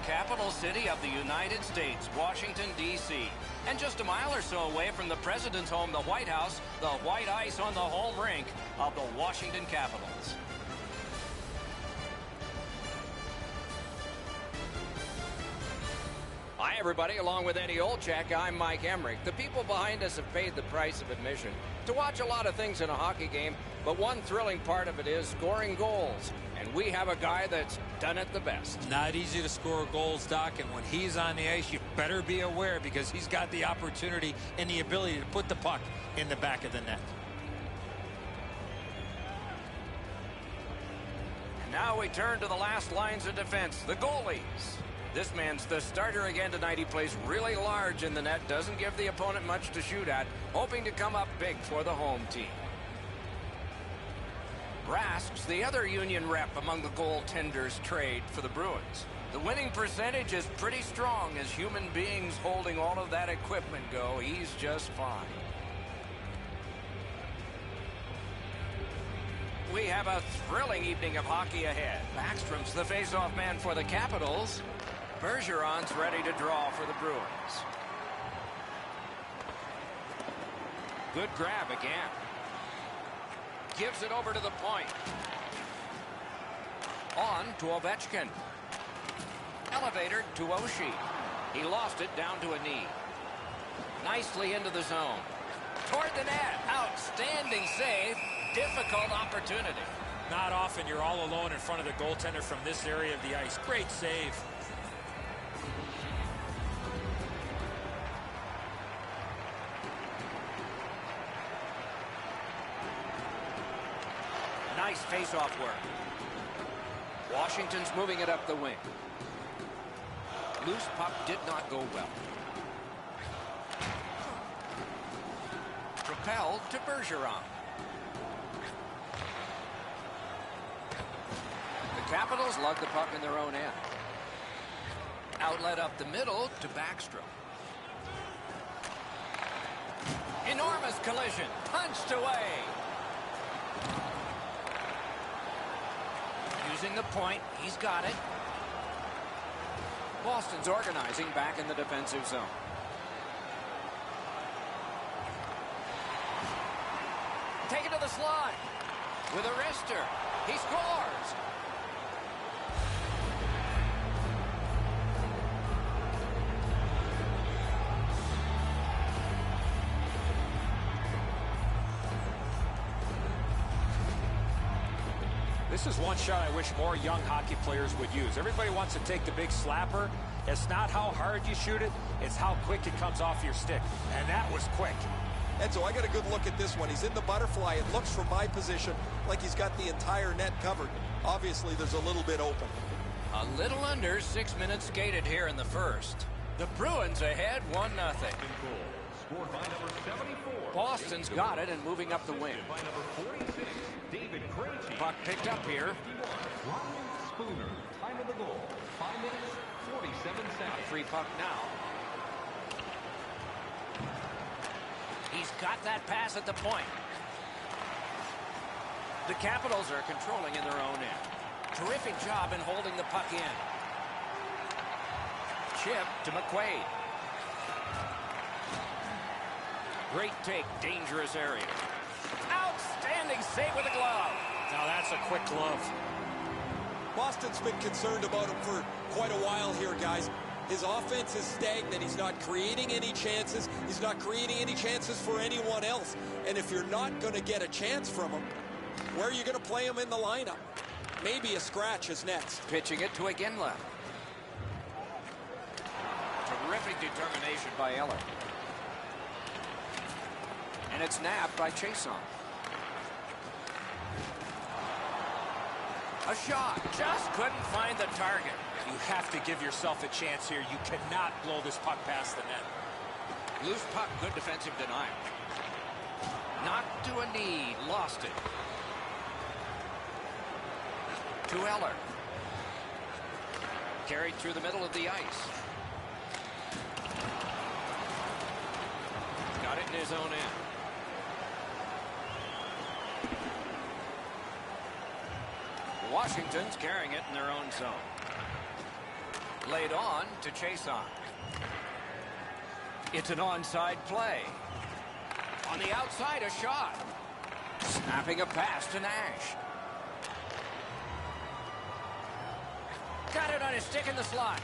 capital city of the United States, Washington, D.C. And just a mile or so away from the president's home, the White House, the white ice on the home rink of the Washington Capitals. Hi, everybody. Along with Eddie Olchak, I'm Mike Emmerich. The people behind us have paid the price of admission to watch a lot of things in a hockey game, but one thrilling part of it is scoring goals. And we have a guy that's done it the best. Not easy to score goals, Doc, and when he's on the ice, you better be aware because he's got the opportunity and the ability to put the puck in the back of the net. And now we turn to the last lines of defense, the goalies. This man's the starter again tonight. He plays really large in the net, doesn't give the opponent much to shoot at, hoping to come up big for the home team. Rask's the other Union rep among the goaltenders trade for the Bruins. The winning percentage is pretty strong as human beings holding all of that equipment go. He's just fine. We have a thrilling evening of hockey ahead. Backstrom's the face-off man for the Capitals. Bergeron's ready to draw for the Bruins. Good grab again. Gives it over to the point. On to Ovechkin. Elevator to Oshie. He lost it down to a knee. Nicely into the zone. Toward the net. Outstanding save. Difficult opportunity. Not often you're all alone in front of the goaltender from this area of the ice. Great save. Nice face-off work. Washington's moving it up the wing. Loose puck did not go well. Propelled to Bergeron. The Capitals lug the puck in their own end. Outlet up the middle to Backstrom. Enormous collision. Punched away. Using the point, he's got it. Boston's organizing back in the defensive zone. Take it to the slot. With a wrister. He scores. This is one shot I wish more young hockey players would use. Everybody wants to take the big slapper. It's not how hard you shoot it, it's how quick it comes off your stick. And that was quick. And so I got a good look at this one. He's in the butterfly. It looks from my position like he's got the entire net covered. Obviously, there's a little bit open. A little under 6 minutes skated here in the first. The Bruins ahead 1-0. Scored by number 74. Boston's got it and moving up the wing. By number 46, David Krejci. Puck picked up here. Ryan Spooner. Time of the goal, 5 minutes, 47 seconds. Free puck now. He's got that pass at the point. The Capitals are controlling in their own end. Terrific job in holding the puck in. Chip to McQuaid. Great take, dangerous area. Outstanding save with a glove. Now that's a quick glove. Boston's been concerned about him for quite a while here, guys. His offense is stagnant. He's not creating any chances. He's not creating any chances for anyone else. And if you're not going to get a chance from him, where are you going to play him in the lineup? Maybe a scratch is next. Pitching it to Iginla. Terrific determination by Eller. And it's nabbed by Chason. A shot. Just couldn't find the target. You have to give yourself a chance here. You cannot blow this puck past the net. Loose puck, good defensive denial. Knocked to a knee, lost it. To Eller. Carried through the middle of the ice. Got it in his own end. Washington's carrying it in their own zone. Laid on to chase on. It's an onside play. On the outside, a shot. Snapping a pass to Nash. Got it on his stick in the slot.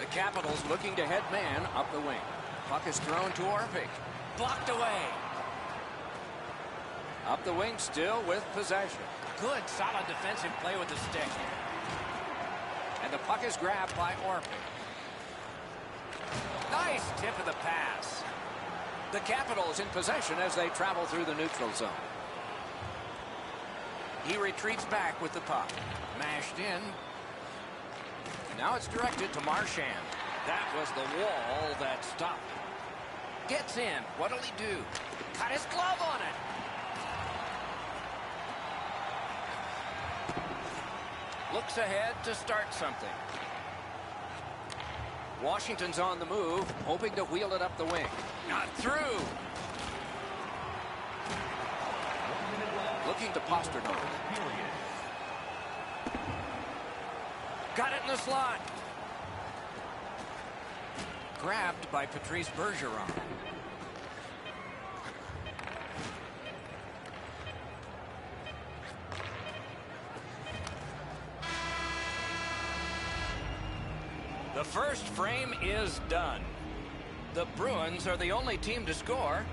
The Capitals looking to head man up the wing. Puck is thrown to Orpik. Blocked away. Up the wing still with possession. Good, solid defensive play with the stick. And the puck is grabbed by Orpik. Nice tip of the pass. The Capitals in possession as they travel through the neutral zone. He retreats back with the puck. Mashed in. Now it's directed to Marchand. That was the wall that stopped. Gets in. What'll he do? Cut his glove on it. Looks ahead to start something. Washington's on the move, hoping to wheel it up the wing. Not through. Looking to Pasternak. Got it in the slot. Grabbed by Patrice Bergeron. The first frame is done. The Bruins are the only team to score,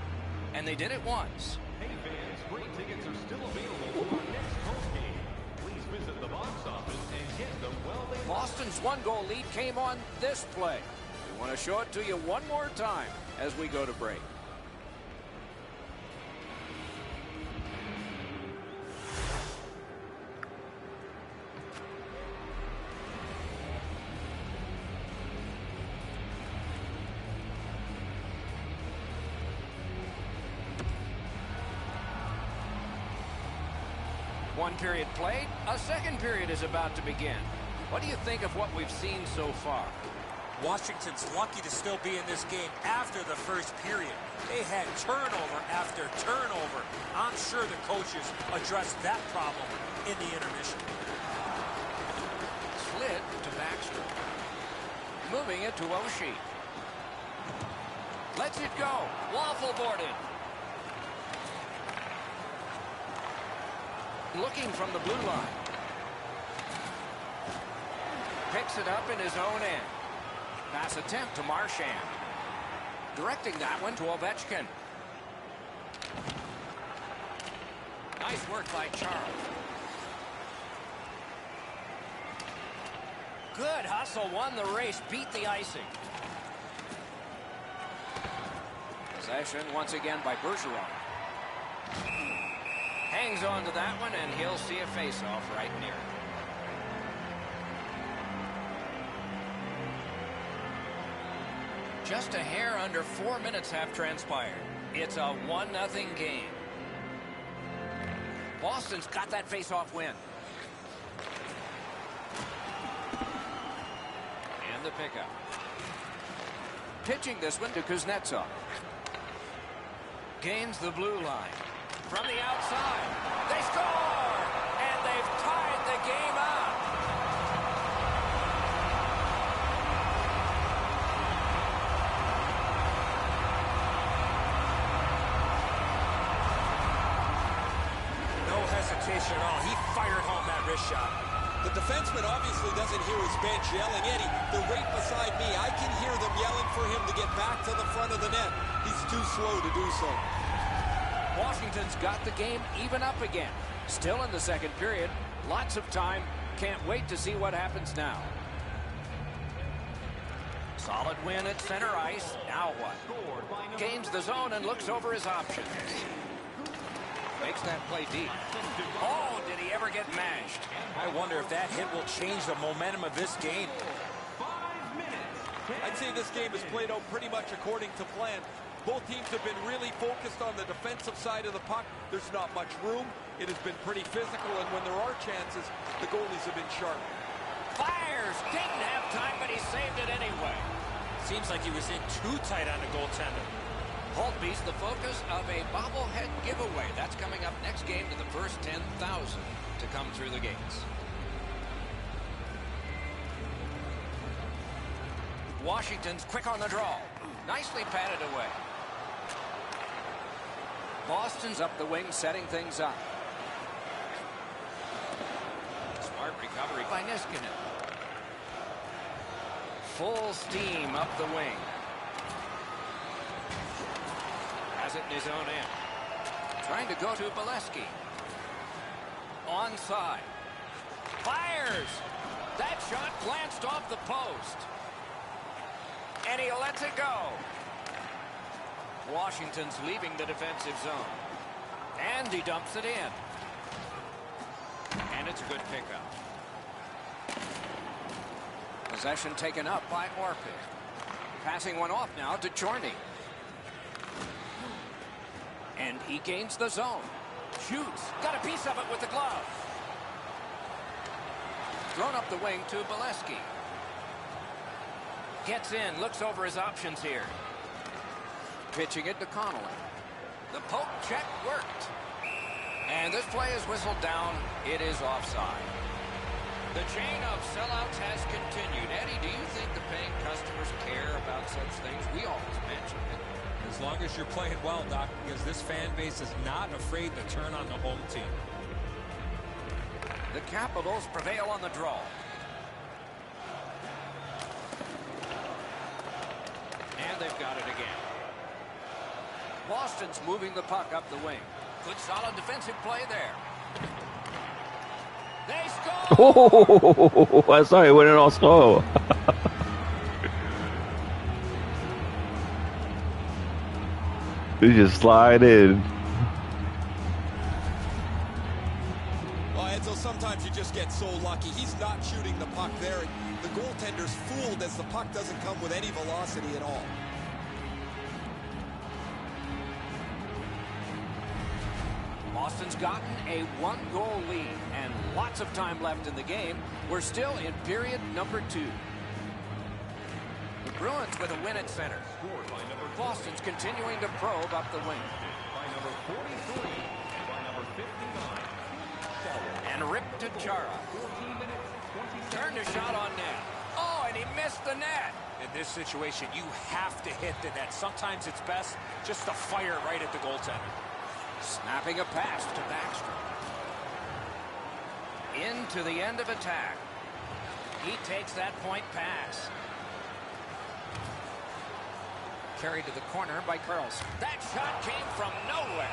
and they did it once. Hey fans, great tickets are still available for our next home game. Please visit the box office and get them while they Boston's one-goal lead came on this play. We want to show it to you one more time as we go to break. One period played, a second period is about to begin. What do you think of what we've seen so far? Washington's lucky to still be in this game after the first period. They had turnover after turnover. I'm sure the coaches addressed that problem in the intermission. Slid to Baxter. Moving it to Oshie. Lets it go. Waffle boarded. Looking from the blue line. Picks it up in his own end. Pass attempt to Marchand. Directing that one to Ovechkin. Nice work by Charles. Good hustle, won the race, beat the icing. Possession once again by Bergeron. Hangs on to that one, and he'll see a face-off right near it. Just a hair under 4 minutes have transpired. It's a 1-0 game. Boston's got that face-off win. And the pickup. Pitching this one to Kuznetsov. Gains the blue line. From the outside, they score! And they've tied the game up. No hesitation at all. He fired home that wrist shot. The defenseman obviously doesn't hear his bench yelling. Eddie, they're right beside me. I can hear them yelling for him to get back to the front of the net. He's too slow to do so. Washington's got the game even up again. Still in the second period. Lots of time. Can't wait to see what happens now. Solid win at center ice. Now what? Gains the zone and looks over his options. Makes that play deep. Oh, did he ever get mashed? I wonder if that hit will change the momentum of this game. I'd say this game is played out pretty much according to plan. Both teams have been really focused on the defensive side of the puck. There's not much room. It has been pretty physical, and when there are chances, the goalies have been sharp. Fires! Didn't have time, but he saved it anyway. Seems like he was in too tight on the goaltender. Holtby's the focus of a bobblehead giveaway. That's coming up next game to the first 10,000 to come through the gates. Washington's quick on the draw. Nicely patted away. Boston's up the wing, setting things up. Smart recovery by Niskanen. Full steam up the wing. Has it in his own end. Trying to go to Bolesky. Onside. Fires! That shot glanced off the post. And he lets it go. Washington's leaving the defensive zone. And he dumps it in. And it's a good pickup. Possession taken up by Orpik. Passing one off now to Chorny. And he gains the zone. Shoots. Got a piece of it with the glove. Thrown up the wing to Bolesky. Gets in. Looks over his options here. Pitching it to Connolly. The poke check worked. And this play is whistled down. It is offside. The chain of sellouts has continued. Eddie, do you think the paying customers care about such things? We always mention it. As long as you're playing well, Doc, because this fan base is not afraid to turn on the home team. The Capitals prevail on the draw. And they've got it again. Boston's moving the puck up the wing. Good solid defensive play there. They score! Oh, I saw it went in all slow. They just slide in. Well, Edzo, sometimes you just get so lucky. He's not shooting the puck there. The goaltender's fooled as the puck doesn't come with any velocity at all. Boston's gotten a one-goal lead and lots of time left in the game. We're still in period number 2. The Bruins with a win at center. Boston's continuing to probe up the wing. By number 43 and by number 59. And ripped to Chara. 14 minutes, 20 Turned a shot on net. Oh, and he missed the net. In this situation, you have to hit the net. Sometimes it's best just to fire it right at the goaltender. Snapping a pass to Backstrom. Into the end of attack. He takes that point pass. Carried to the corner by Carlson. That shot came from nowhere.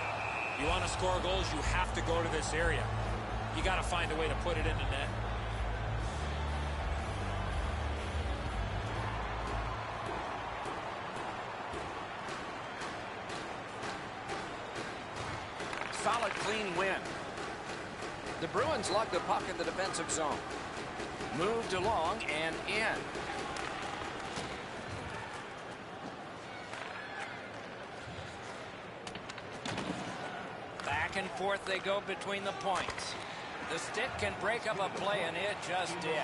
You want to score goals, you have to go to this area. You got to find a way to put it in the net. Solid, clean win. The Bruins lug the puck in the defensive zone. Moved along and in. Back and forth they go between the points. The stick can break up a play, and it just did.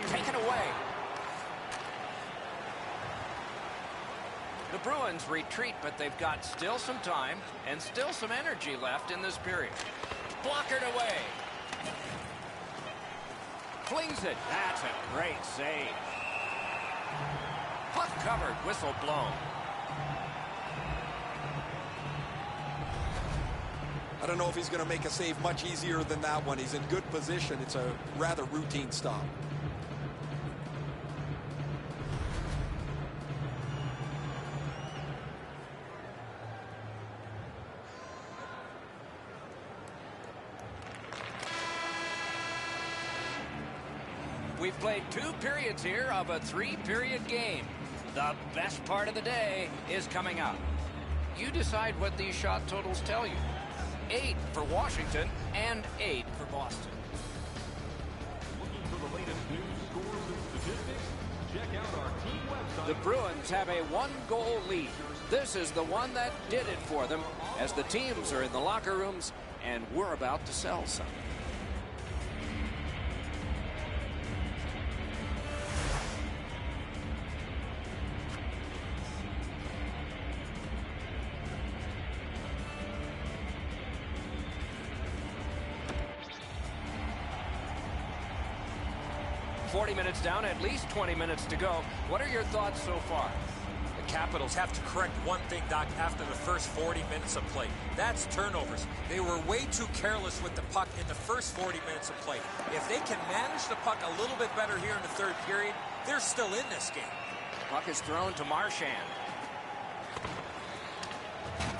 Taken away. The Bruins retreat, but they've got still some time and still some energy left in this period. Blockered away. Flings it. That's a great save. Puck covered, whistle blown. I don't know if he's going to make a save much easier than that one. He's in good position. It's a rather routine stop. We've played 2 periods here of a 3-period game. The best part of the day is coming up. You decide what these shot totals tell you. 8 for Washington and 8 for Boston. Looking for the latest news, scores, and statistics? Check out our team website. The Bruins have a 1-goal lead. This is the one that did it for them as the teams are in the locker rooms and we're about to sell some. 40 minutes down, at least 20 minutes to go. What are your thoughts so far? The Capitals have to correct one thing, Doc, after the first 40 minutes of play. That's turnovers. They were way too careless with the puck in the first 40 minutes of play. If they can manage the puck a little bit better here in the third period, they're still in this game. Puck is thrown to Marchand.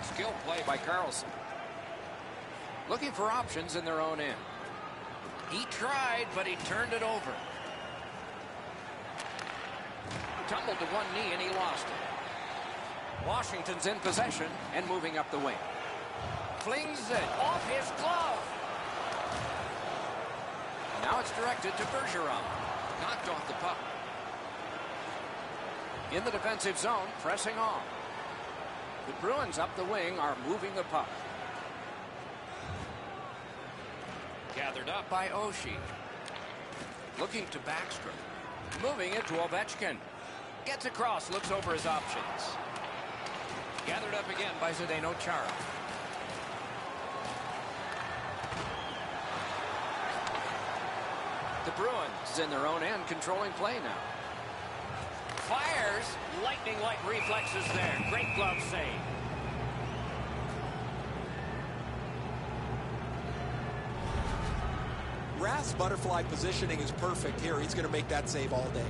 Skill play by Carlson. Looking for options in their own end. He tried, but he turned it over. Tumbled to one knee, and he lost it. Washington's in possession and moving up the wing. Flings it off his glove. Now it's directed to Bergeron. Knocked off the puck. In the defensive zone, pressing on. The Bruins up the wing are moving the puck. Gathered up by Oshie. Looking to Backstrom. Moving it to Ovechkin. Gets across, looks over his options. Gathered up again by Zdeno Chara. The Bruins in their own end, controlling play now. Fires. Lightning-like reflexes there. Great glove save. Rath's butterfly positioning is perfect here. He's going to make that save all day.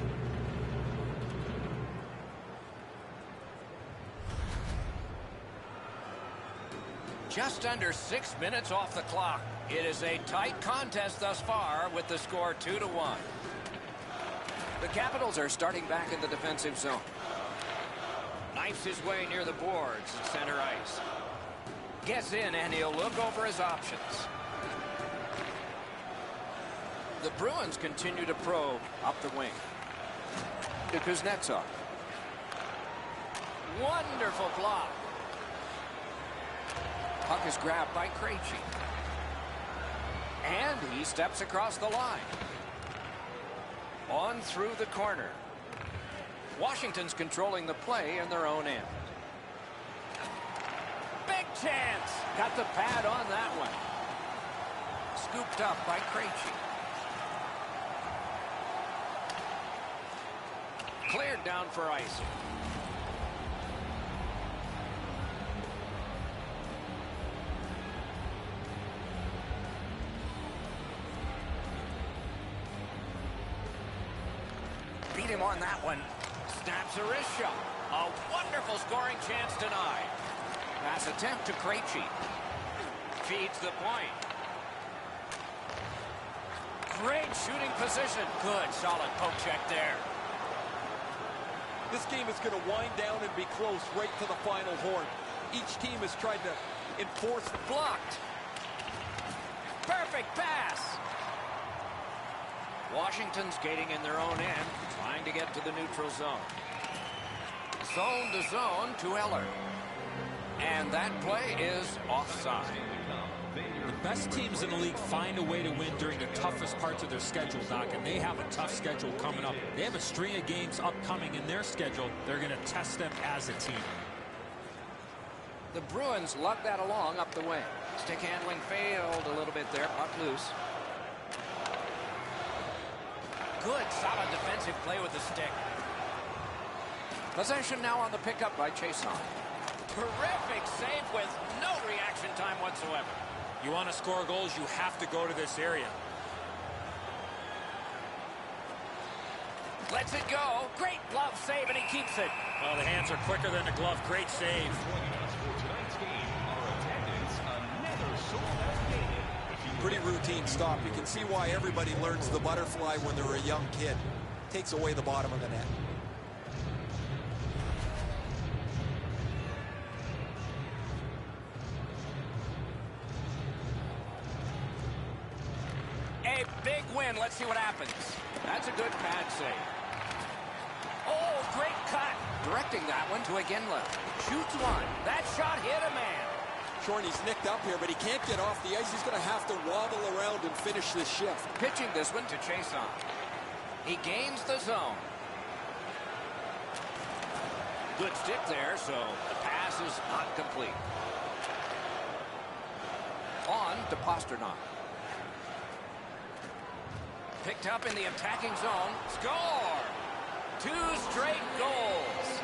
Just under 6 minutes off the clock. It is a tight contest thus far with the score 2-1. The Capitals are starting back in the defensive zone. Knifes his way near the boards at center ice. Gets in and he'll look over his options. The Bruins continue to probe up the wing. To Kuznetsov. Wonderful block. Puck is grabbed by Krejci. And he steps across the line. On through the corner. Washington's controlling the play in their own end. Big chance. Got the pad on that one. Scooped up by Krejci. Cleared down for icing. Beat him on that one. Snaps a wrist shot. A wonderful scoring chance denied. Pass attempt to Krejci. Feeds the point. Great shooting position. Good, solid poke check there. This game is going to wind down and be close right to the final horn. Each team has tried to enforce. Blocked. Perfect pass. Washington skating in their own end, trying to get to the neutral zone. Zone to zone to Eller. And that play is offside. The best teams in the league find a way to win during the toughest parts of their schedule, Doc, and they have a tough schedule coming up. They have a string of games upcoming in their schedule. They're going to test them as a team. The Bruins lug that along up the wing. Stick handling failed a little bit there. Puck loose. Good, solid defensive play with the stick. Possession now on the pickup by Chason. Terrific save with no reaction time whatsoever. You want to score goals, you have to go to this area. Lets it go. Great glove save, and he keeps it. Well, the hands are quicker than the glove. Great save. Joining us for tonight's game, our attendance, another sold-out game. Pretty routine stop. You can see why everybody learns the butterfly when they're a young kid. Takes away the bottom of the net. A big win. Let's see what happens. That's a good pad save. Oh, great cut. Directing that one to Iginla. Shoots one. That shot hit a man. Shorty's nicked up here, but he can't get off the ice. He's going to have to wobble around and finish this shift. Pitching this one to Chason. He gains the zone. Good stick there, so the pass is not complete. On to Pasternak. Picked up in the attacking zone. Score! 2 straight goals.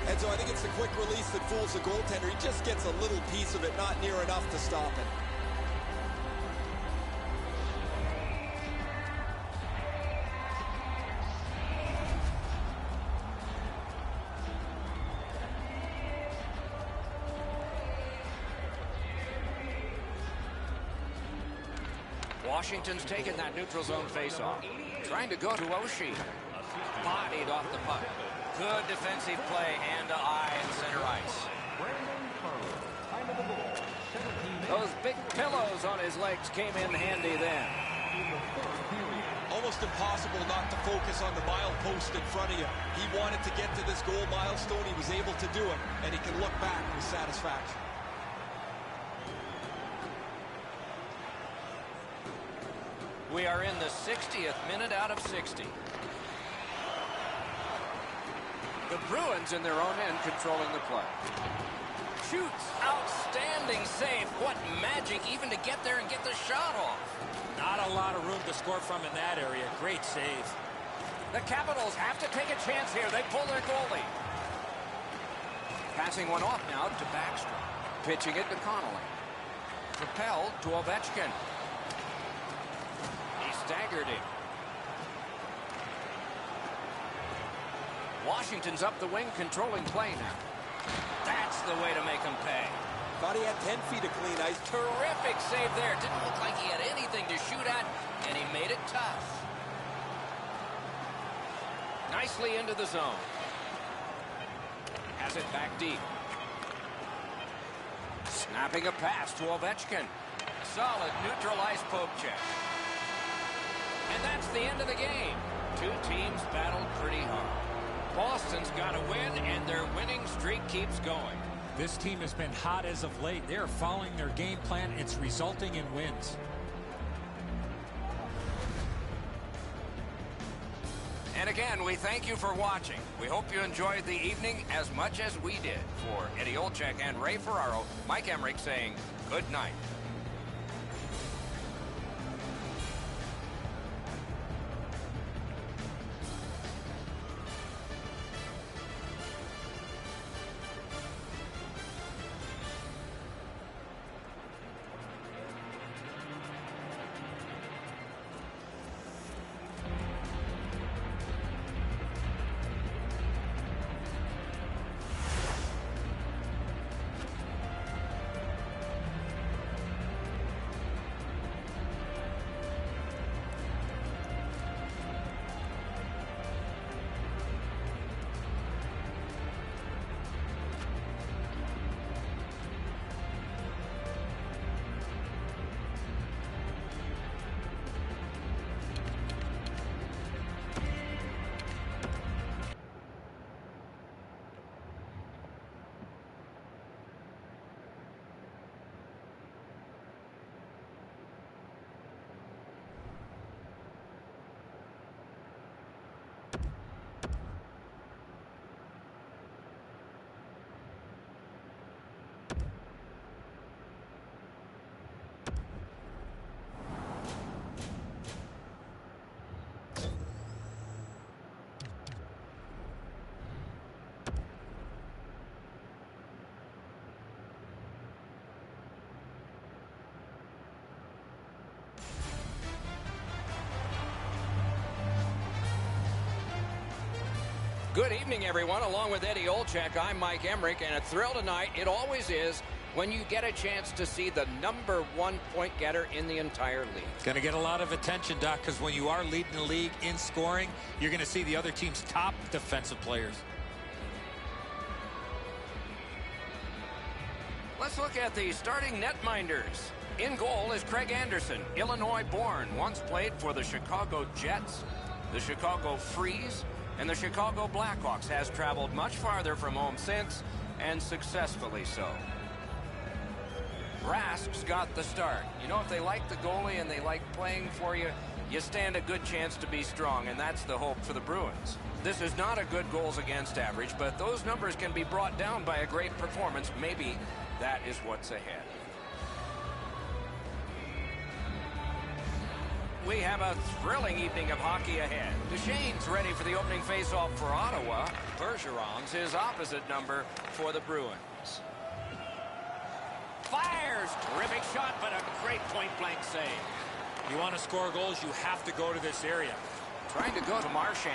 And so I think it's the quick release that fools the goaltender. He just gets a little piece of it, not near enough to stop it. Washington's taken that neutral zone faceoff. Trying to go to Oshie. Bodied off the puck. Good defensive play, hand to eye in center ice. Those big pillows on his legs came in handy then. Almost impossible not to focus on the milepost in front of you. He wanted to get to this goal milestone. He was able to do it, and he can look back with satisfaction. We are in the 60th minute out of 60. The Bruins in their own end controlling the play. Shoots. Outstanding save. What magic even to get there and get the shot off. Not a lot of room to score from in that area. Great save. The Capitals have to take a chance here. They pull their goalie. Passing one off now to Backstrom. Pitching it to Connolly. Propelled to Ovechkin. He staggered him. Washington's up the wing, controlling play now. That's the way to make him pay. Thought he had 10 feet of clean ice. Terrific save there. Didn't look like he had anything to shoot at, and he made it tough. Nicely into the zone. Has it back deep. Snapping a pass to Ovechkin. Solid neutral ice poke check. And that's the end of the game. Two teams battled pretty hard. Boston's got a win, and their winning streak keeps going. This team has been hot as of late. They're following their game plan. It's resulting in wins. And again, we thank you for watching. We hope you enjoyed the evening as much as we did. For Eddie Olczyk and Ray Ferraro, Mike Emmerich saying good night. Good evening, everyone. Along with Eddie Olczyk, I'm Mike Emmerich, and a thrill tonight, it always is, when you get a chance to see the #1 point getter in the entire league. Going to get a lot of attention, Doc, because when you are leading the league in scoring, you're going to see the other team's top defensive players. Let's look at the starting netminders. In goal is Craig Anderson, Illinois-born, once played for the Chicago Jets, the Chicago Freeze, and the Chicago Blackhawks. Has traveled much farther from home since, and successfully so. Rask's got the start. You know, if they like the goalie and they like playing for you, you stand a good chance to be strong, and that's the hope for the Bruins. This is not a good goals against average, but those numbers can be brought down by a great performance. Maybe that is what's ahead. We have a thrilling evening of hockey ahead. Duchesne's ready for the opening faceoff for Ottawa. Bergeron's his opposite number for the Bruins. Fires! Terrific shot, but a great point-blank save. You want to score goals, you have to go to this area. Trying to go to Marchand.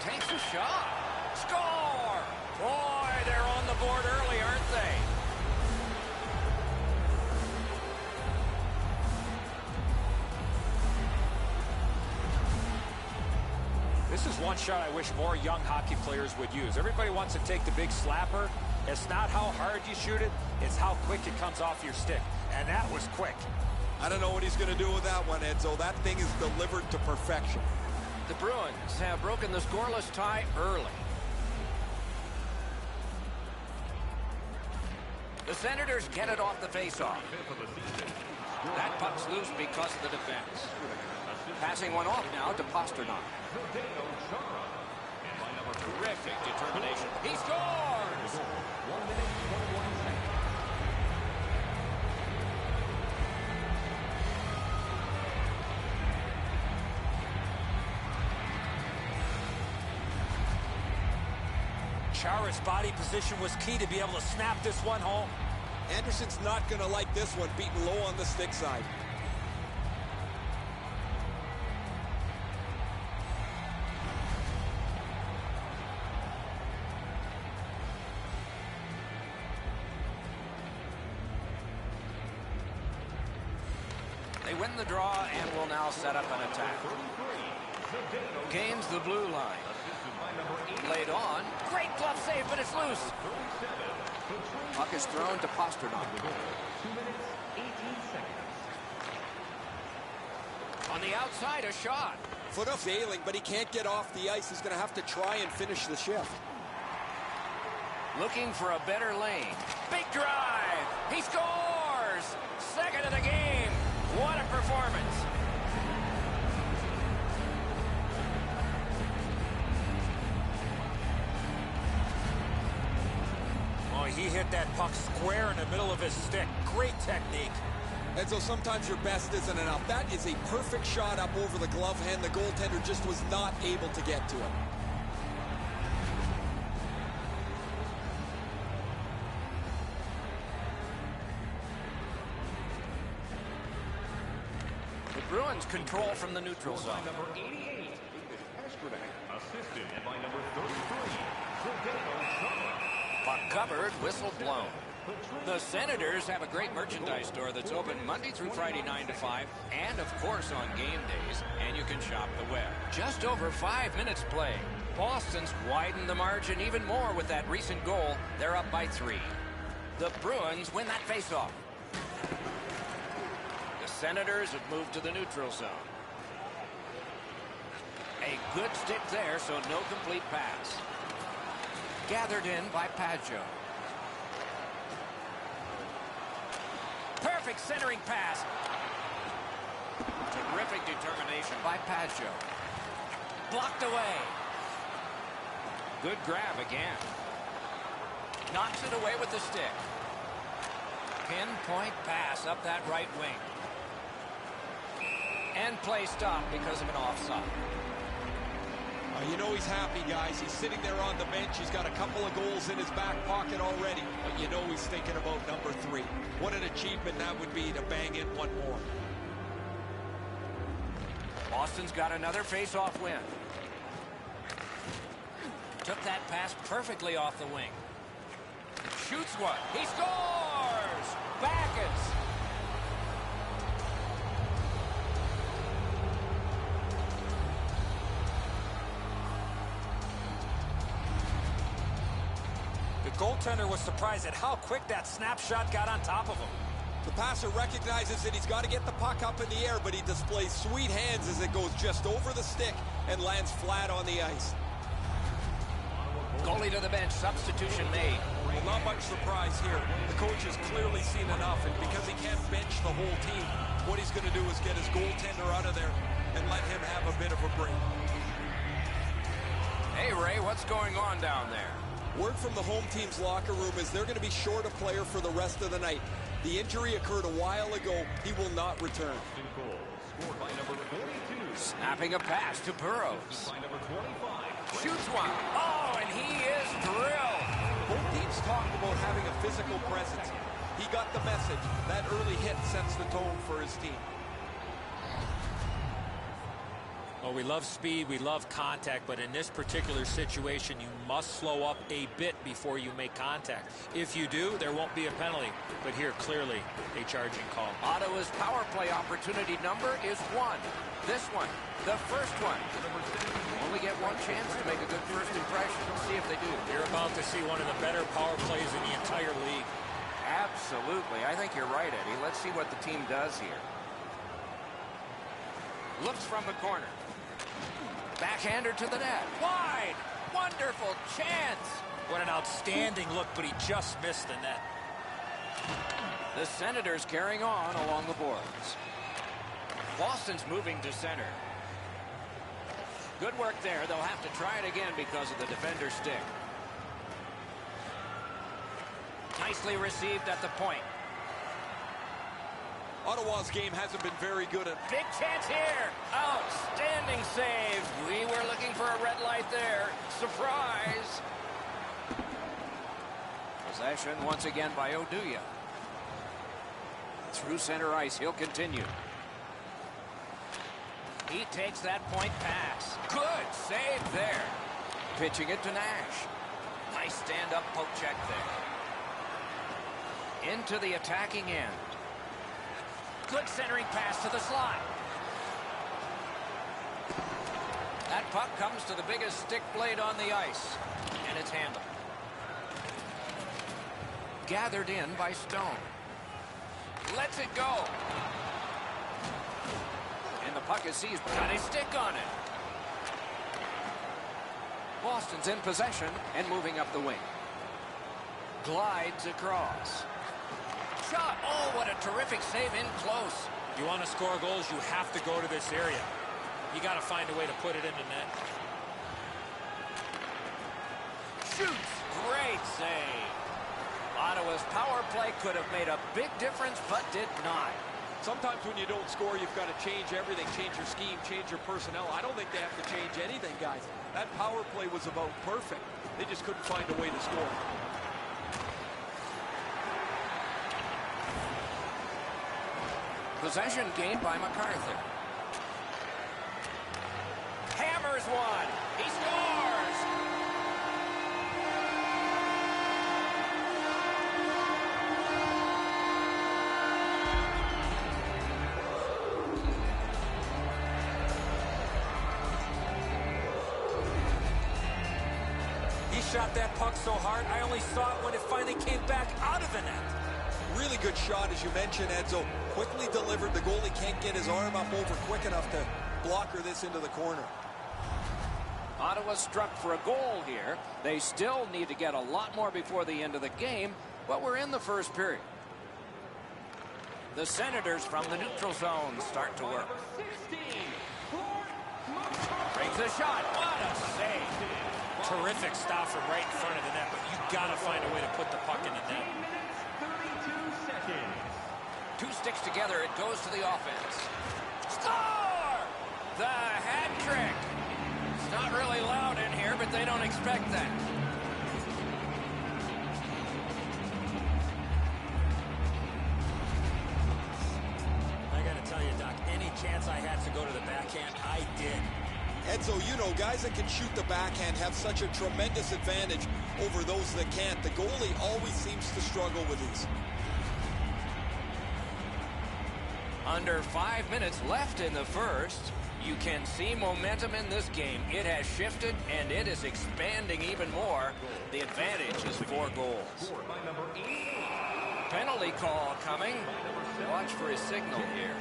Takes a shot. Score! Boy, they're on the board early, aren't they? This is one shot I wish more young hockey players would use. Everybody wants to take the big slapper. It's not how hard you shoot it, it's how quick it comes off your stick. And that was quick. I don't know what he's going to do with that one, Edzo. That thing is delivered to perfection. The Bruins have broken the scoreless tie early. The Senators get it off the faceoff. That puck's loose because of the defense. Passing one off now to Pasternak. Terrific determination. He scores! Chara's body position was key to be able to snap this one home. Anderson's not going to like this one, beaten low on the stick side. They win the draw and will now set up an attack. Gains the blue line. Laid on. Great glove save, but it's loose. Puck is thrown to Pasternak. On the outside, a shot. Foot of failing, but he can't get off the ice. He's going to have to try and finish the shift. Looking for a better lane. Big drive. He scores! Second of the game. What a performance. Oh, he hit that puck square in the middle of his stick. Great technique. And so sometimes your best isn't enough. That is a perfect shot up over the glove hand. The goaltender just was not able to get to it. The Bruins control from the neutral zone. Number 88, assisted by number 33, Puck covered, whistle blown. The Senators have a great merchandise store that's open Monday through Friday 9 to 5, and of course on game days, and you can shop the web. Just over 5 minutes play. Boston's widened the margin even more with that recent goal. They're up by 3. The Bruins win that faceoff. The Senators have moved to the neutral zone. A good stick there, so no complete pass. Gathered in by Pageau. Perfect centering pass. Terrific determination by Pageau. Blocked away. Good grab again. Knocks it away with the stick. Pinpoint pass up that right wing. And play stopped because of an offside. You know he's happy, guys. He's sitting there on the bench. He's got a couple of goals in his back pocket already. But you know he's thinking about number 3. What an achievement that would be to bang in one more. Boston's got another face-off win. Took that pass perfectly off the wing. Shoots one. He scores! Backes. The goaltender was surprised at how quick that snapshot got on top of him. The passer recognizes that he's got to get the puck up in the air, but he displays sweet hands as it goes just over the stick and lands flat on the ice. Goalie to the bench. Substitution made. Well, not much surprise here. The coach has clearly seen enough, and because he can't bench the whole team, what he's going to do is get his goaltender out of there and let him have a bit of a break. Hey, Ray, what's going on down there? Word from the home team's locker room is they're going to be short a player for the rest of the night. The injury occurred a while ago. He will not return. Scored by number 42. Snapping a pass to Burrows. By number 25. Shoots one. Oh, and he is drilled. Both teams talked about having a physical presence. He got the message. That early hit sets the tone for his team. Well, we love speed, we love contact, but in this particular situation, you must slow up a bit before you make contact. If you do, there won't be a penalty. But here, clearly, a charging call. Ottawa's power play opportunity number is 1. This one, the first one. Only get one chance to make a good first impression. Let's see if they do. You're about to see one of the better power plays in the entire league. Absolutely. I think you're right, Eddie. Let's see what the team does here. Looks from the corner. Backhander to the net. Wide. Wonderful chance. What an outstanding look, but he just missed the net. The Senators carrying on along the boards. Boston's moving to center. Good work there. They'll have to try it again because of the defender's stick. Nicely received at the point. Ottawa's game hasn't been very good at... Big chance here. Outstanding save. We were looking for a red light there. Surprise. Possession once again by Oduya. Through center ice. He'll continue. He takes that point pass. Good save there. Pitching it to Nash. Nice stand-up poke check there. Into the attacking end. Good centering pass to the slot. That puck comes to the biggest stick blade on the ice. And it's handled. Gathered in by Stone. Lets it go. And the puck is seized. Got his stick on it. Boston's in possession and moving up the wing. Glides across. Shot. Oh, what a terrific save in close. You want to score goals, you have to go to this area. You got to find a way to put it in the net. Shoots. Great save. Ottawa's power play could have made a big difference, but did not. Sometimes when you don't score, you've got to change everything. Change your scheme, change your personnel. I don't think they have to change anything, guys. That power play was about perfect. They just couldn't find a way to score. Possession gained by MacArthur. Hammers one. He scores. He shot that puck so hard, I only saw it when it finally came back out of the net. Really good shot, as you mentioned, Edzo. Quickly delivered. The goalie can't get his arm up over quick enough to blocker this into the corner. Ottawa struck for a goal here. They still need to get a lot more before the end of the game, but we're in the first period. The Senators from the neutral zone start to work. Brings a shot. What a save. Terrific stop from right in front of the net, but you got to find a way to put the puck in the net. 32 seconds. Two sticks together, it goes to the offense. Score! The hat trick. It's not really loud in here, but they don't expect that. I got to tell you, Doc, any chance I had to go to the backhand, I did. Edzo, you know, guys that can shoot the backhand have such a tremendous advantage over those that can't. The goalie always seems to struggle with these. Under 5 minutes left in the first. You can see momentum in this game. It has shifted, and it is expanding even more. The advantage is 4 goals. Scored by number 8. Penalty call coming. Watch for his signal here.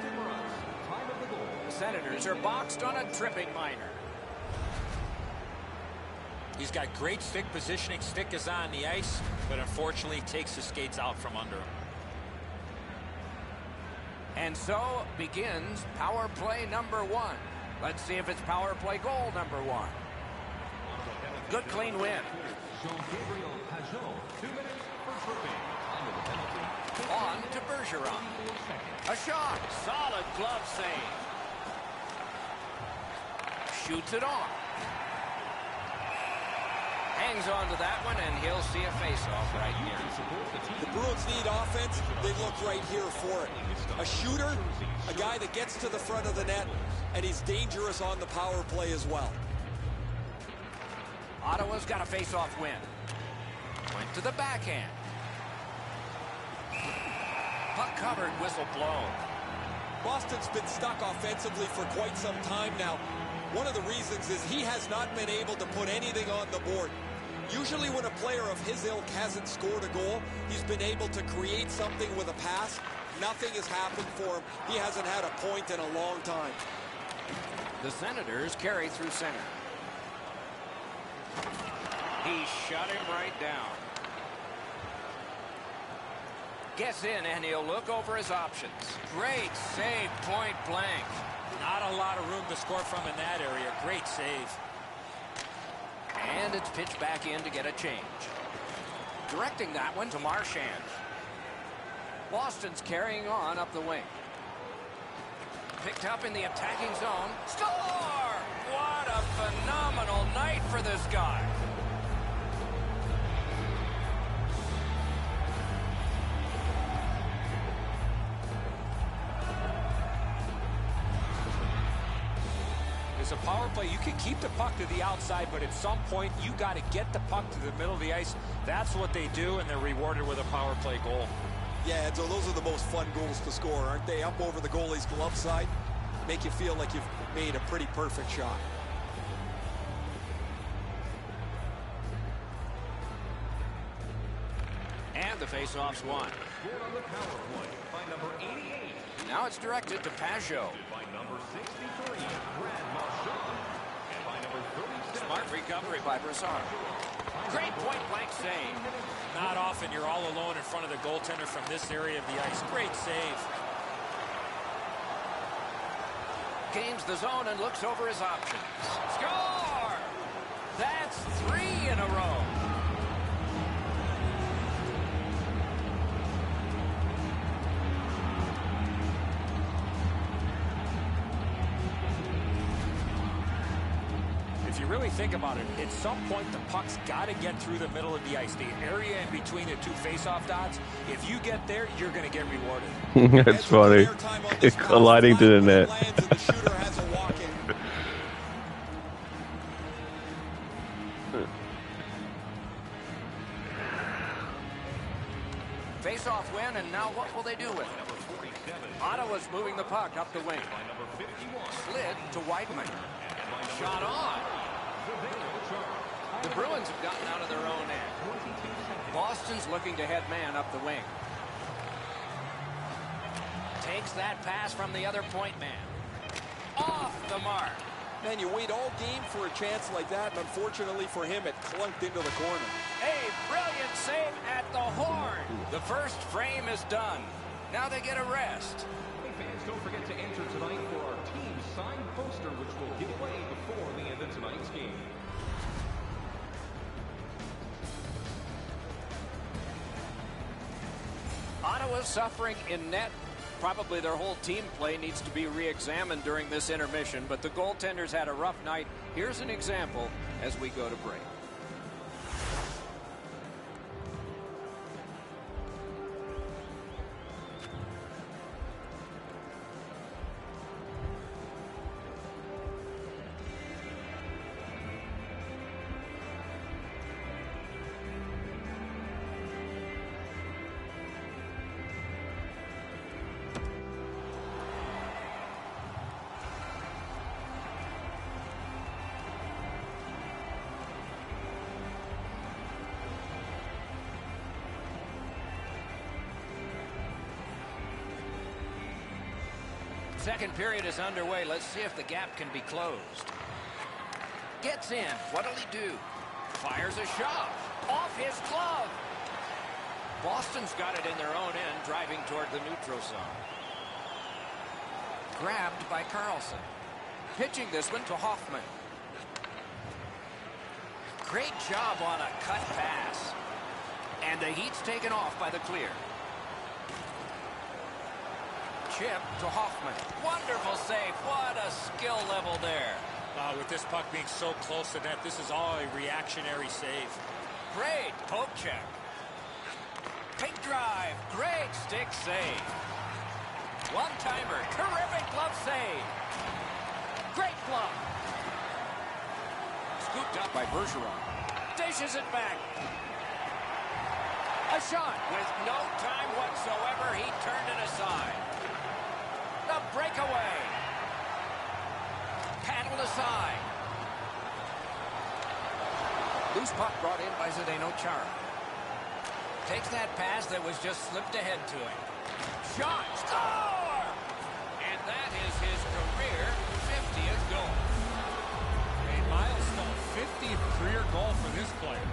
Time of the goal. The Senators are boxed on a tripping minor. He's got great stick positioning. Stick is on the ice, but unfortunately takes the skates out from under him. And so begins power play number 1. Let's see if it's power play goal number 1. Good clean win. On to Bergeron. A shot. Solid glove save. Shoots it on. Hangs on to that one, and he'll see a face-off right here. The Bruins need offense. They look right here for it. A shooter, a guy that gets to the front of the net, and he's dangerous on the power play as well. Ottawa's got a face-off win. Went to the backhand. Puck covered, whistle blown. Boston's been stuck offensively for quite some time now. One of the reasons is he has not been able to put anything on the board. Usually when a player of his ilk hasn't scored a goal, he's been able to create something with a pass. Nothing has happened for him. He hasn't had a point in a long time. The Senators carry through center. He shut him right down. Gets in, and he'll look over his options. Great save, point blank. Not a lot of room to score from in that area. Great save. And it's pitched back in to get a change. Directing that one to Marchand. Boston's carrying on up the wing. Picked up in the attacking zone. Score! What a phenomenal night for this guy. It's a power play. You can keep the puck to the outside, but at some point, you got to get the puck to the middle of the ice. That's what they do, and they're rewarded with a power play goal. Yeah, so those are the most fun goals to score, aren't they? Up over the goalie's glove side. Make you feel like you've made a pretty perfect shot. And the faceoff's won. Scored on the power play by number 88. Now it's directed to Pajot. By number 63, Brad Marchand. And by number 37. Smart recovery by Brassard. Great point-blank save. Not often you're all alone in front of the goaltender from this area of the ice. Great save. Gains the zone and looks over his options. Score! That's 3 in a row. If you really think about it, at some point the puck's got to get through the middle of the ice, the area in between the two face-off dots. If you get there, you're going to get rewarded. That's funny. Colliding to the net. Face-off win, and now what will they do with it? Ottawa's moving the puck up the wing. Slid to Weidman. Shot on. The Bruins have gotten out of their own end. Boston's looking to head man up the wing. Takes that pass from the other point man. Off the mark. Man, you wait all game for a chance like that, and unfortunately for him, it clunked into the corner. A brilliant save at the horn. The first frame is done. Now they get a rest. Hey fans, don't forget to enter tonight for our team signed poster, which will give away before the end of tonight's game. Ottawa's suffering in net. Probably their whole team play needs to be re-examined during this intermission, but the goaltenders had a rough night. Here's an example as we go to break. Second period is underway. Let's see if the gap can be closed. Gets in. What'll he do? Fires a shot. Off his glove. Boston's got it in their own end, driving toward the neutral zone. Grabbed by Carlson. Pitching this one to Hoffman. Great job on a cut pass. And the heat's taken off by the clear. Chip to Hoffman. Wonderful save. What a skill level there. With this puck being so close to net, this is all a reactionary save. Great poke check. Big drive. Great stick save. One-timer. Terrific glove save. Great glove. Scooped up by Bergeron. Dishes it back. A shot. With no time whatsoever, he turned it aside. The breakaway. Paddled aside. Loose puck brought in by Zdeno Chara. Takes that pass that was just slipped ahead to him. Shot. Score! And that is his career 50th goal. A milestone 50th career goal for this player.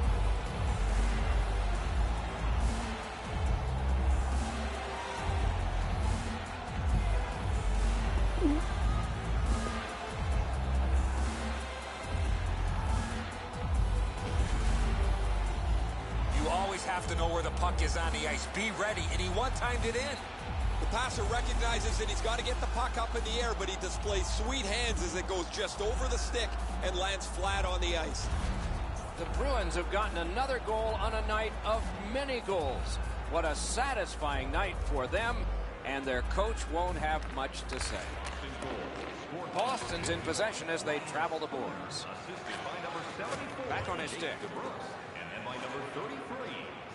Have to know where the puck is on the ice. Be ready, and he one-timed it in. The passer recognizes that he's got to get the puck up in the air, but he displays sweet hands as it goes just over the stick and lands flat on the ice. The Bruins have gotten another goal on a night of many goals. What a satisfying night for them, and their coach won't have much to say. Boston's in possession as they travel the boards. Back on his stick. And by number 33,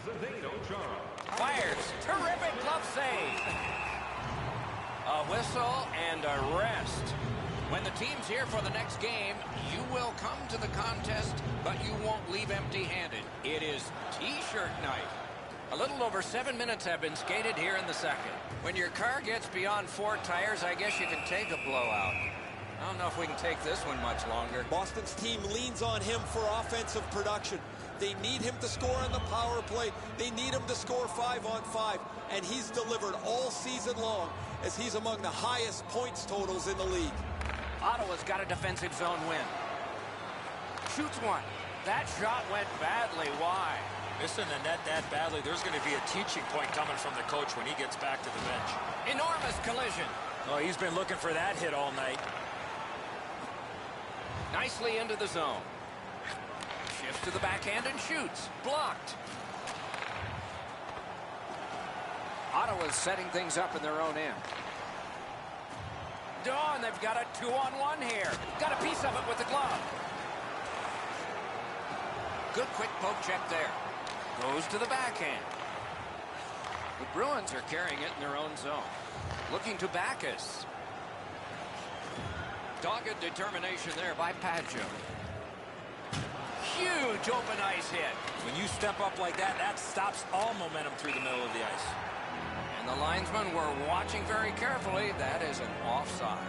Zdeno Chara. Fires. Terrific glove save. A whistle and a rest. When the team's here for the next game, you will come to the contest, but you won't leave empty-handed. It is T-shirt night. A little over 7 minutes have been skated here in the second. When your car gets beyond 4 tires, I guess you can take a blowout. I don't know if we can take this one much longer. Boston's team leans on him for offensive production. They need him to score on the power play. They need him to score 5-on-5. And he's delivered all season long as he's among the highest points totals in the league. Ottawa's got a defensive zone win. Shoots one. That shot went badly wide. Missing the net that badly, there's going to be a teaching point coming from the coach when he gets back to the bench. Enormous collision. Oh, he's been looking for that hit all night. Nicely into the zone. Shifts to the backhand and shoots. Blocked. Ottawa's setting things up in their own end. And they've got a 2-on-1 here. Got a piece of it with the glove. Good quick poke check there. Goes to the backhand. The Bruins are carrying it in their own zone. Looking to Backus. Dogged determination there by Paggio. Huge open ice hit. When you step up like that, that stops all momentum through the middle of the ice. And the linesmen were watching very carefully. That is an offside.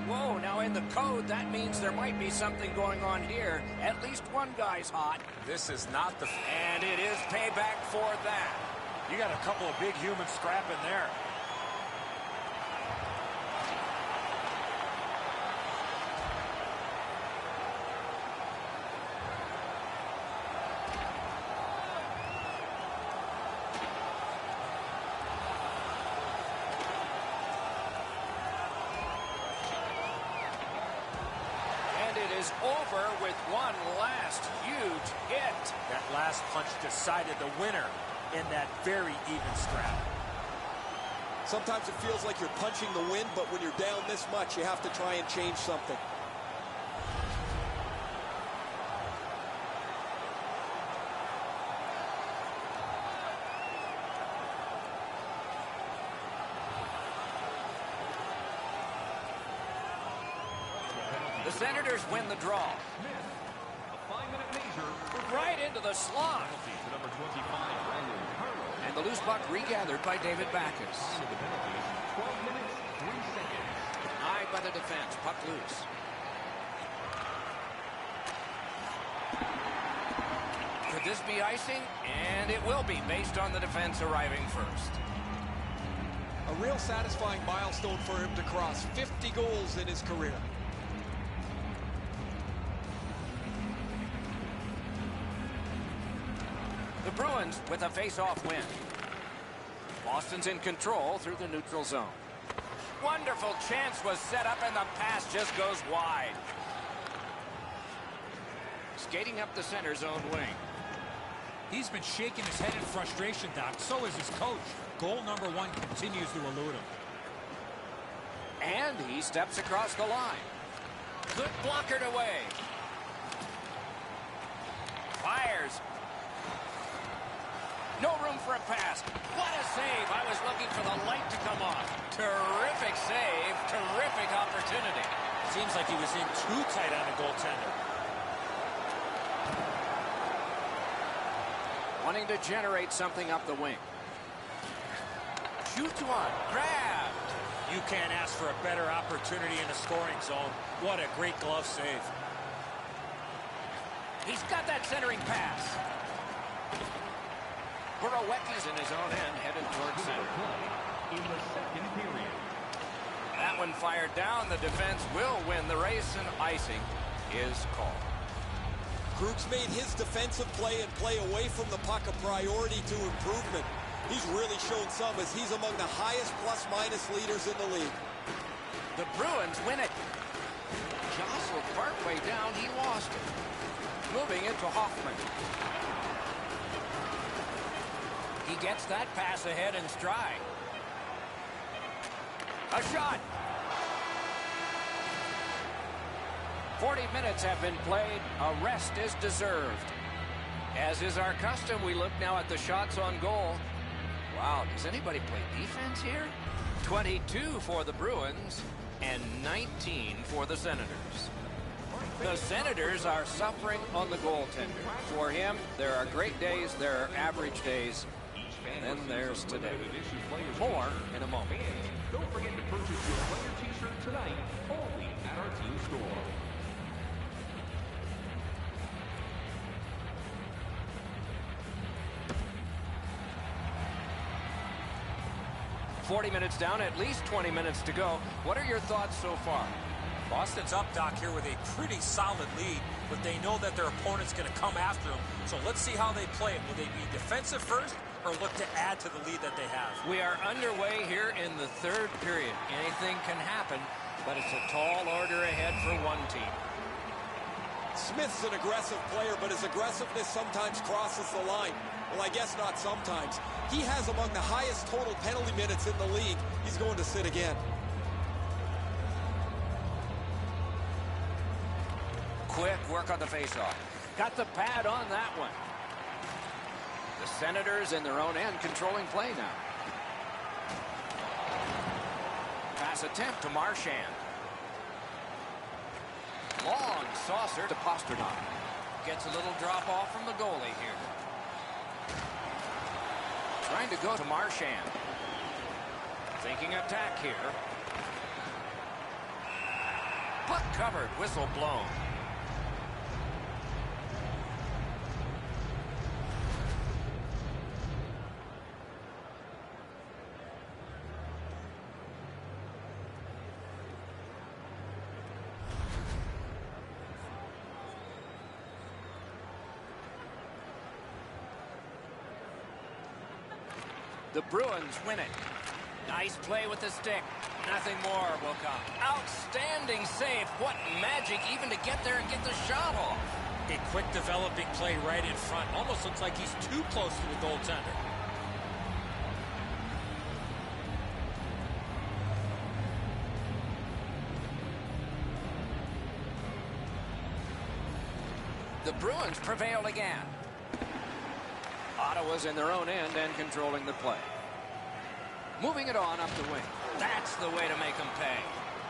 Whoa, now in the code, that means there might be something going on here. At least one guy's hot. This is not the... And it is payback for that. You got a couple of big humans scrapping there. Over with one last huge hit. That last punch decided the winner in that very even scrap. Sometimes it feels like you're punching the wind, but when you're down this much, you have to try and change something. The Senators win the draw. Right into the slot. And the loose puck regathered by David Backus. Eyed by the defense. Puck loose. Could this be icing? And it will be, based on the defense arriving first. A real satisfying milestone for him to cross. 50 goals in his career. The Bruins with a face-off win. Boston's in control through the neutral zone. Wonderful chance was set up, and the pass just goes wide. Skating up the center zone wing. He's been shaking his head in frustration, Doc. So is his coach. Goal number 1 continues to elude him. And he steps across the line. Good blockered away. Fires. No room for a pass. What a save. I was looking for the light to come on. Terrific save. Terrific opportunity. Seems like he was in too tight on the goaltender. Wanting to generate something up the wing. Shoots one. Grabbed. You can't ask for a better opportunity in the scoring zone. What a great glove save. He's got that centering pass. Borowecki's in his own end, headed towards center. In the second period. That one fired down. The defense will win the race, and icing is called. Krug's made his defensive play and play away from the puck a priority to improvement. He's really shown some, as he's among the highest plus-minus leaders in the league. The Bruins win it. Jostled partway down, he lost it. Moving it to Hoffman. He gets that pass ahead in stride. A shot. 40 minutes have been played. A rest is deserved. As is our custom, we look now at the shots on goal. Wow, does anybody play defense here? 22 for the Bruins and 19 for the Senators. The Senators are suffering on the goaltender. For him, there are great days, there are average days, and then there's today. More in a moment. Don't forget to purchase your player t-shirt tonight, only at our team store. $40 minutes down, at least 20 minutes to go. What are your thoughts so far? Boston's up, Doc, here with a pretty solid lead, but they know that their opponent's going to come after them. So let's see how they play it. Will they be defensive first or look to add to the lead that they have? We are underway here in the third period. Anything can happen, but it's a tall order ahead for one team. Smith's an aggressive player, but his aggressiveness sometimes crosses the line. Well, I guess not sometimes. He has among the highest total penalty minutes in the league. He's going to sit again. Quick work on the faceoff. Got the pad on that one. The Senators in their own end controlling play now. Pass attempt to Marchand. Long saucer to Pasternak. Gets a little drop off from the goalie here. Trying to go to Marchand. Thinking attack here. Puck covered, whistle blown. The Bruins win it. Nice play with the stick. Nothing more will come. Outstanding save. What magic even to get there and get the shot off. A quick developing play right in front. Almost looks like he's too close to the goaltender. The Bruins prevail again. Ottawa's in their own end and controlling the play. Moving it on up the wing. That's the way to make them pay.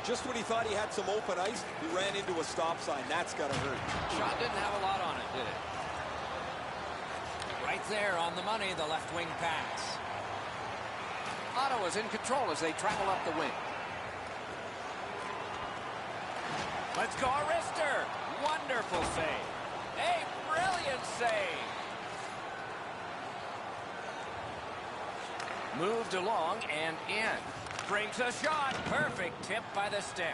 Just when he thought he had some open ice, he ran into a stop sign. That's got to hurt. Shot didn't have a lot on it, did it? Right there on the money, the left wing pass. Ottawa's in control as they travel up the wing. Let's go, Arister. Wonderful save. A brilliant save. Moved along and in. Brings a shot. Perfect tip by the stick.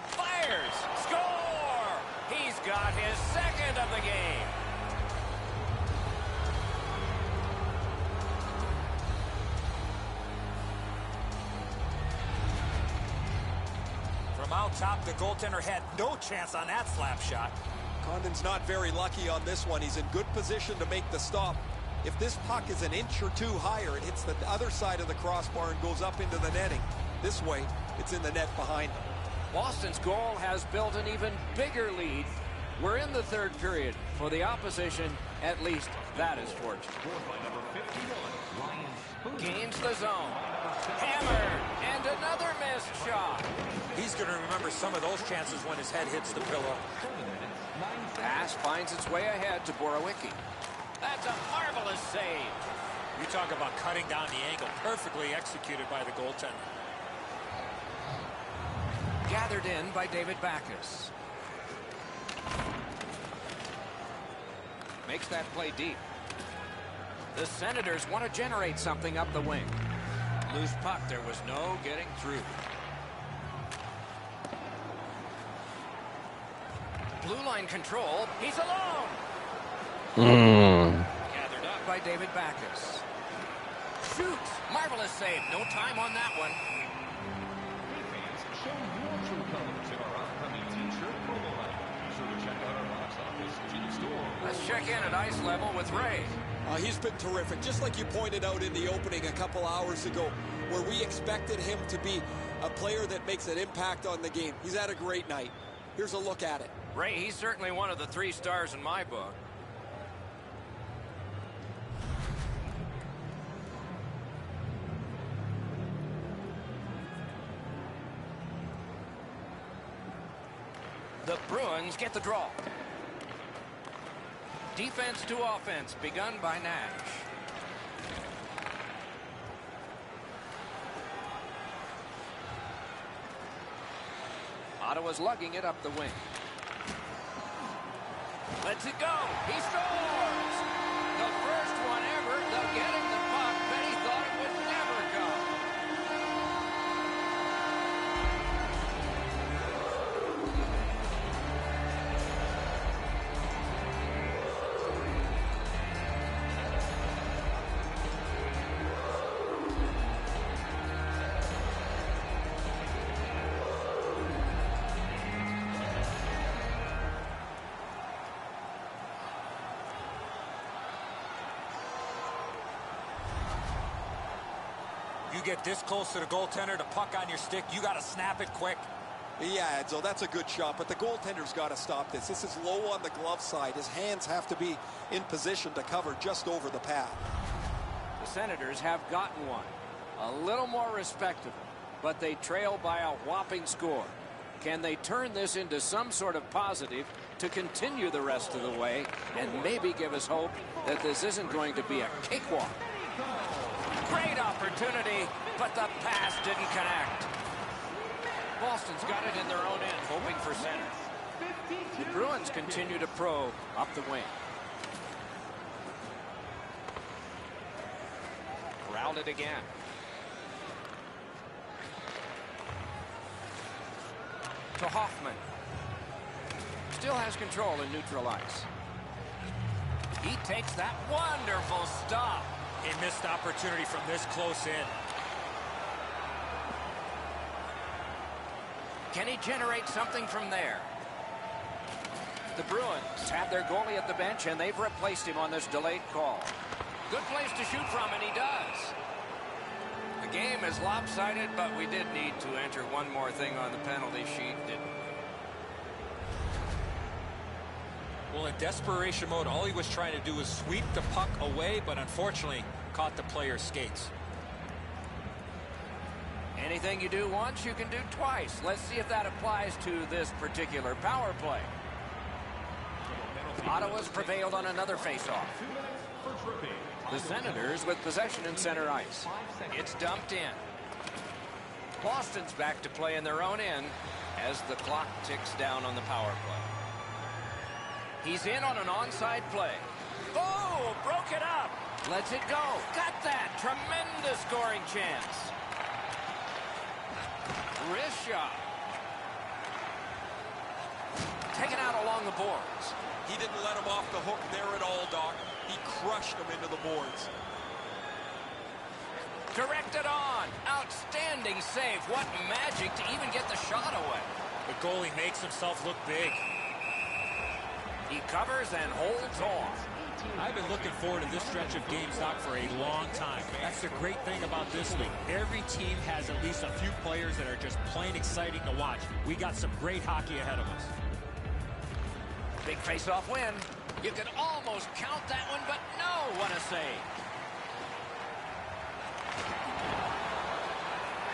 Fires. Score! He's got his second of the game. From out top, the goaltender had no chance on that slap shot. Condon's not very lucky on this one. He's in good position to make the stop. If this puck is an inch or two higher, it hits the other side of the crossbar and goes up into the netting. This way, it's in the net behind him. Boston's goal has built an even bigger lead. We're in the third period. For the opposition, at least that is fortunate. Gains the zone. Hammer, and another missed shot. He's going to remember some of those chances when his head hits the pillow. Pass finds its way ahead to Borowicki. That's a marvelous save. You talk about cutting down the angle. Perfectly executed by the goaltender. Gathered in by David Backes. Makes that play deep. The Senators want to generate something up the wing. Loose puck. There was no getting through. Blue line control. He's alone. Gathered up by David Backes. Shoots. Marvelous save. No time on that one. Hey fans, show your true colors in our upcoming t-shirt promo line. Be sure to check out our box office team store. Let's check in at ice level with Ray. He's been terrific, just like you pointed out in the opening a couple hours ago, where we expected him to be a player that makes an impact on the game. He's had a great night. Here's a look at it. Ray, he's certainly one of the 3 stars in my book. The Bruins get the draw. Defense to offense, begun by Nash. Ottawa's lugging it up the wing. Lets it go. He scores! The first one ever. They'll get him the puck, but he thought it would never come. You get this close to the goaltender, the puck on your stick, you got to snap it quick. Yeah, Edzo, that's a good shot, but the goaltender's got to stop this. This is low on the glove side. His hands have to be in position to cover just over the pad. The Senators have gotten one. A little more respectable, but they trail by a whopping score. Can they turn this into some sort of positive to continue the rest of the way and maybe give us hope that this isn't going to be a cakewalk? Great opportunity, but the pass didn't connect. Boston's got it in their own end, hoping for center. The Bruins continue to probe up the wing. Corralled it again. To Hoffman. Still has control in neutral ice. He takes that wonderful stop. A missed opportunity from this close in. Can he generate something from there? The Bruins have their goalie at the bench, and they've replaced him on this delayed call. Good place to shoot from, and he does. The game is lopsided, but we did need to enter one more thing on the penalty sheet, didn't we? Well, in desperation mode, all he was trying to do was sweep the puck away, but unfortunately caught the player's skates. Anything you do once, you can do twice. Let's see if that applies to this particular power play. Ottawa's prevailed on another faceoff. The Senators with possession in center ice. It's dumped in. Boston's back to play in their own end as the clock ticks down on the power play. He's in on an onside play. Oh, broke it up. Lets it go. Got that. Tremendous scoring chance. Wrist shot. Taken out along the boards. He didn't let him off the hook there at all, Doc. He crushed him into the boards. Directed on. Outstanding save. What magic to even get the shot away. The goalie makes himself look big. He covers and holds off. I've been looking forward to this stretch of games, Doc, for a long time. That's the great thing about this league. Every team has at least a few players that are just plain exciting to watch. We got some great hockey ahead of us. Big face-off win. You could almost count that one, but no, what a save.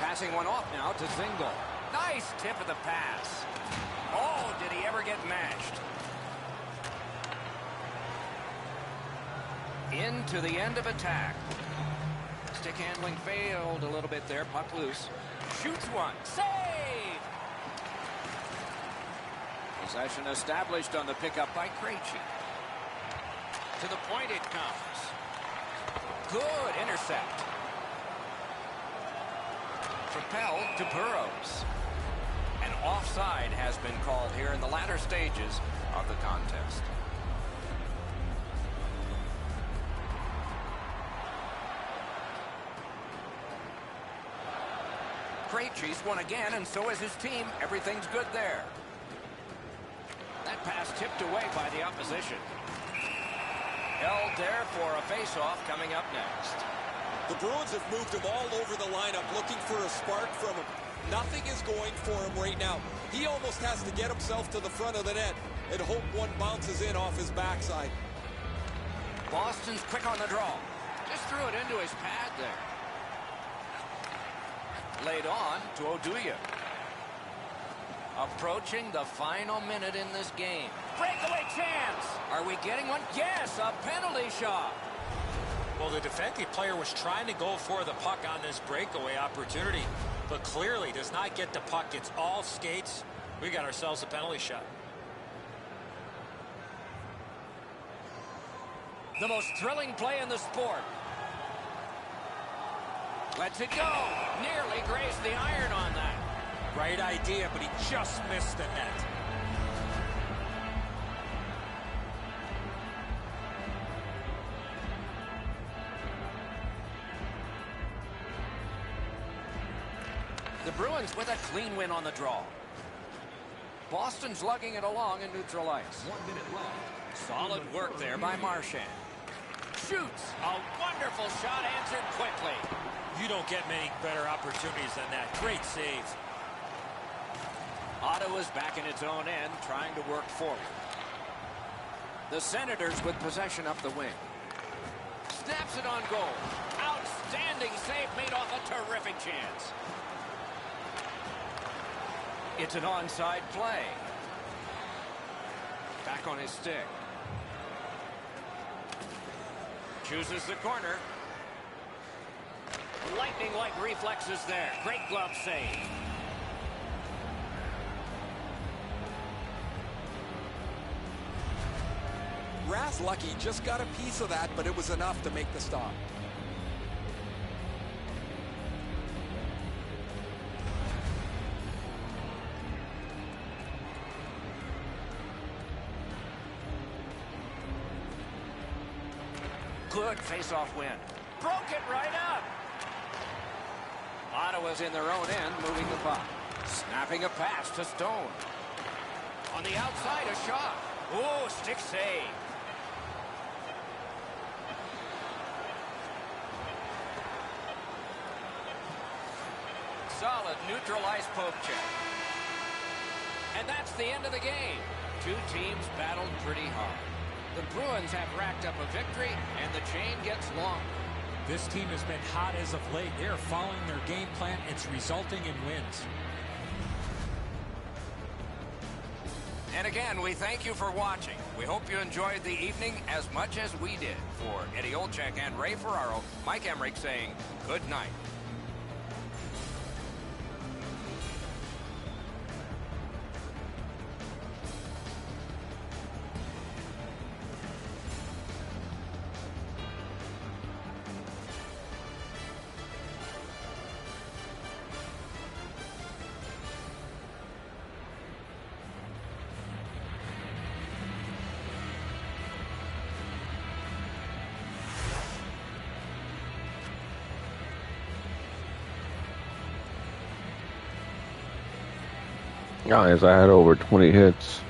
Passing one off now to Zingle. Nice tip of the pass. Oh, did he ever get matched? Into the end of attack. Stick handling failed a little bit there. Puck loose. Shoots one. Save! Possession established on the pickup by Krejci. To the point it comes. Good intercept. Propelled to Burrows. An offside has been called here in the latter stages of the contest. Krejci's won again, and so is his team. Everything's good there. That pass tipped away by the opposition. Held there for a face-off coming up next. The Bruins have moved him all over the lineup, looking for a spark from him. Nothing is going for him right now. He almost has to get himself to the front of the net and hope one bounces in off his backside. Boston's quick on the draw. Just threw it into his pad there. Laid on to Oduya. Approaching the final minute in this game. Breakaway chance! Are we getting one? Yes, a penalty shot. Well, the defensive player was trying to go for the puck on this breakaway opportunity, but clearly does not get the puck. It's all skates. We got ourselves a penalty shot. The most thrilling play in the sport. Lets it go. Nearly grazed the iron on that. Right idea, but he just missed the net. The Bruins with a clean win on the draw. Boston's lugging it along in neutral ice. 1 minute left. Solid work there by Marchand. Shoots. A wonderful shot answered quickly. You don't get many better opportunities than that. Great save. Ottawa's back in its own end, trying to work forward. The Senators with possession up the wing. Snaps it on goal. Outstanding save made off a terrific chance. It's an onside play. Back on his stick. Chooses the corner. Lightning-like reflexes there. Great glove save. Lucky just got a piece of that, but it was enough to make the stop. Good face-off win. Broke it right up. Ottawa's in their own end, moving the puck. Snapping a pass to Stone. On the outside, a shot. Oh, stick save. Solid neutral ice poke check. And that's the end of the game. Two teams battled pretty hard. The Bruins have racked up a victory, and the chain gets longer. This team has been hot as of late. They are following their game plan. It's resulting in wins. And again, we thank you for watching. We hope you enjoyed the evening as much as we did. For Eddie Olczyk and Ray Ferraro, Mike Emmerich saying good night. Guys, I had over 20 hits.